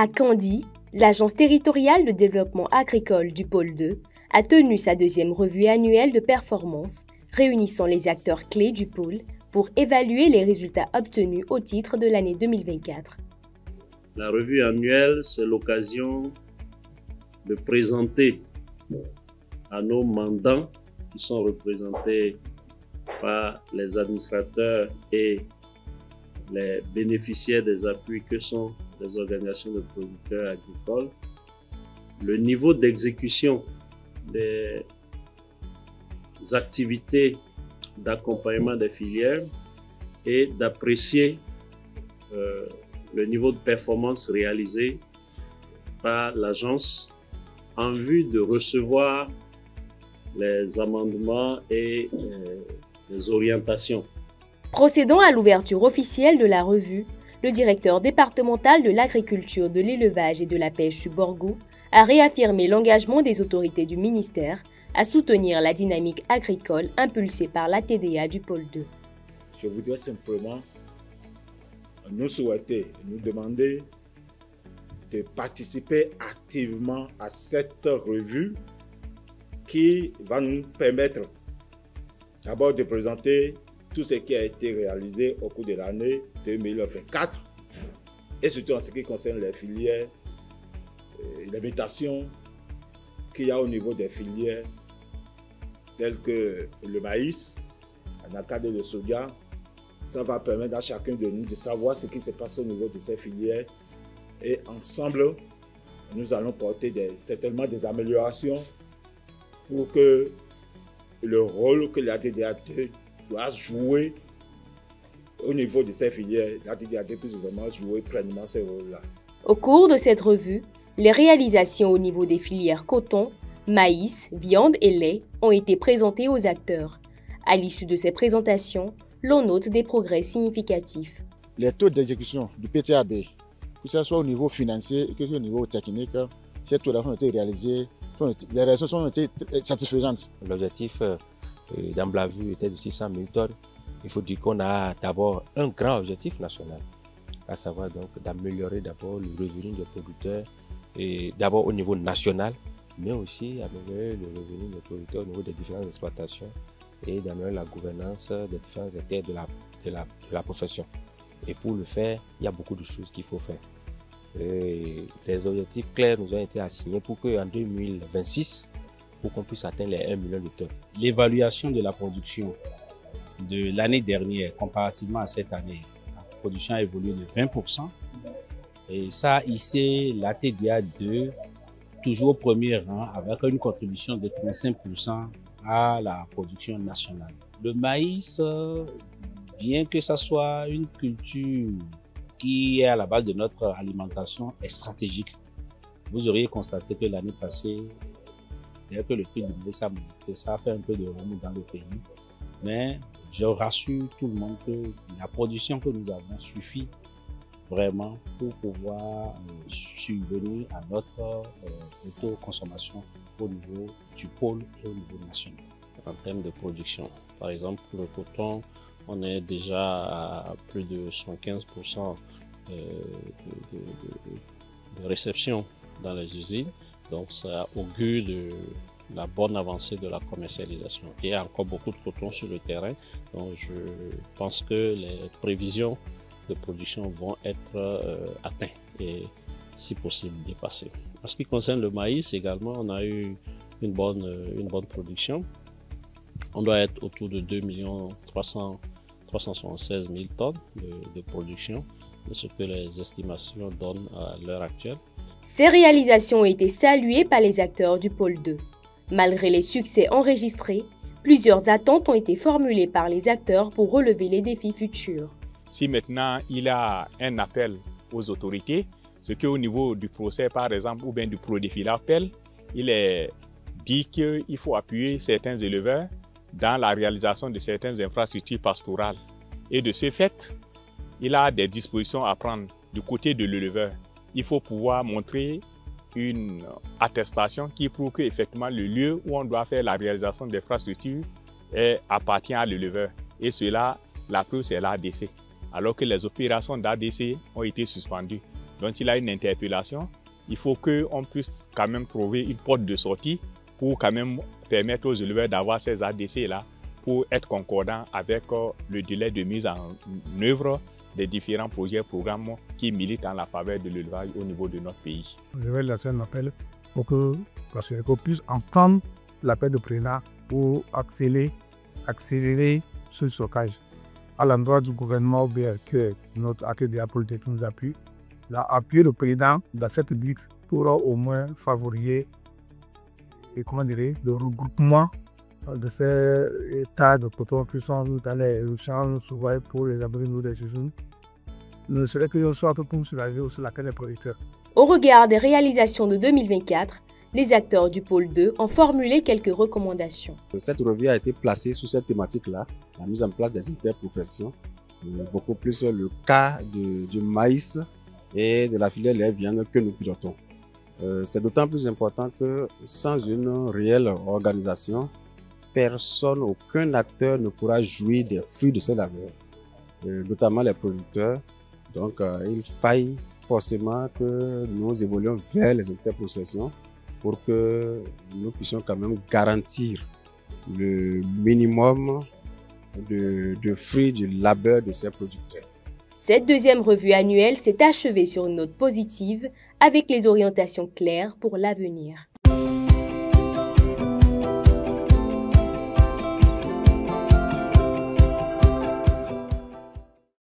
À Candy, l'Agence territoriale de développement agricole du Pôle 2 a tenu sa deuxième revue annuelle de performance, réunissant les acteurs clés du pôle pour évaluer les résultats obtenus au titre de l'année 2024. La revue annuelle, c'est l'occasion de présenter à nos mandants, qui sont représentés par les administrateurs et les bénéficiaires des appuis que sont les organisations de producteurs agricoles, le niveau d'exécution des activités d'accompagnement des filières et d'apprécier le niveau de performance réalisé par l'agence en vue de recevoir les amendements et les orientations. Procédant à l'ouverture officielle de la revue, le directeur départemental de l'agriculture, de l'élevage et de la pêche du Borgou a réaffirmé l'engagement des autorités du ministère à soutenir la dynamique agricole impulsée par la TDA du Pôle 2. Je voudrais simplement nous souhaiter, nous demander de participer activement à cette revue qui va nous permettre d'abord de présenter tout ce qui a été réalisé au cours de l'année 2024 et surtout en ce qui concerne les filières, les mutations qu'il y a au niveau des filières telles que le maïs, l'anacarde et le soja. Ça va permettre à chacun de nous de savoir ce qui se passe au niveau de ces filières et ensemble, nous allons porter certainement des améliorations pour que le rôle que la TDA2 doit jouer au niveau de ces filières, la TDA2 puisse vraiment jouer pleinement ce rôle-là. Au cours de cette revue, les réalisations au niveau des filières coton, maïs, viande et lait ont été présentées aux acteurs. À l'issue de ces présentations, l'on note des progrès significatifs. Les taux d'exécution du PTAB, que ce soit au niveau financier que au niveau technique, ces taux ont été réalisés, les résultats ont été satisfaisantes. L'objectif d'Amblavue était de 600 000 tonnes. Il faut dire qu'on a d'abord un grand objectif national, à savoir donc d'améliorer d'abord le revenu des producteurs, et d'abord au niveau national, mais aussi améliorer le revenu des producteurs au niveau des différentes exploitations et d'améliorer la gouvernance des différents acteurs de la profession. Et pour le faire, il y a beaucoup de choses qu'il faut faire. Et les objectifs clairs nous ont été assignés pour qu'en 2026, pour qu'on puisse atteindre les 1 million de tonnes. L'évaluation de la production de l'année dernière comparativement à cette année, la production a évolué de 20%. Et ça a hissé la TDA2 toujours au premier rang avec une contribution de 35% à la production nationale. Le maïs, bien que ça soit une culture qui est à la base de notre alimentation, est stratégique. Vous auriez constaté que l'année passée, dès que le prix du blé s'est monté, ça a fait un peu de remous dans le pays. Mais je rassure tout le monde que la production que nous avons suffit vraiment pour pouvoir subvenir à notre autoconsommation au niveau du pôle et au niveau national. En termes de production, par exemple, pour le coton, on est déjà à plus de 115% de réception dans les usines. Donc ça augure de la bonne avancée de la commercialisation. Il y a encore beaucoup de coton sur le terrain, donc je pense que les prévisions de production vont être atteintes et si possible dépassées. En ce qui concerne le maïs également, on a eu une bonne production. On doit être autour de 2 376 000 tonnes de production, de ce que les estimations donnent à l'heure actuelle. Ces réalisations ont été saluées par les acteurs du Pôle 2. Malgré les succès enregistrés, plusieurs attentes ont été formulées par les acteurs pour relever les défis futurs. Si maintenant il y a un appel aux autorités, ce qu'au niveau du procès par exemple ou bien du PRODEFILAPEL, il est dit qu'il faut appuyer certains éleveurs dans la réalisation de certaines infrastructures pastorales. Et de ce fait, il a des dispositions à prendre du côté de l'éleveur. Il faut pouvoir montrer une attestation qui prouve qu'effectivement le lieu où on doit faire la réalisation d'infrastructures appartient à l'éleveur. Et cela, la preuve, c'est l'ADC. Alors que les opérations d'ADC ont été suspendues. dont il a une interpellation, il faut qu'on puisse quand même trouver une porte de sortie pour quand même permettre aux éleveurs d'avoir ces ADC-là pour être concordants avec le délai de mise en œuvre des différents projets et programmes qui militent en la faveur de l'élevage au niveau de notre pays. Je vais lancer un appel pour que qu'on puisse entendre l'appel du président pour accélérer ce stockage. À l'endroit du gouvernement que notre accueil politique nous appuie, appuyer le président dans cette lutte pour au moins favoriser le regroupement de ces tas de cotons qui sont dans les champs souvent pour les abris des usines. Ne serait que sorte pour soulager aussi la des producteurs. Au regard des réalisations de 2024, les acteurs du pôle 2 ont formulé quelques recommandations. Cette revue a été placée sur cette thématique-là, la mise en place des interprofessions, beaucoup plus le cas du maïs et de la filière lait viande que nous pilotons. C'est d'autant plus important que sans une réelle organisation, personne, aucun acteur ne pourra jouir des fruits de ces labeurs, notamment les producteurs. Donc il faille forcément que nous évoluions vers les interprofessions pour que nous puissions quand même garantir le minimum de fruits du labeur de ces producteurs. Cette deuxième revue annuelle s'est achevée sur une note positive avec les orientations claires pour l'avenir.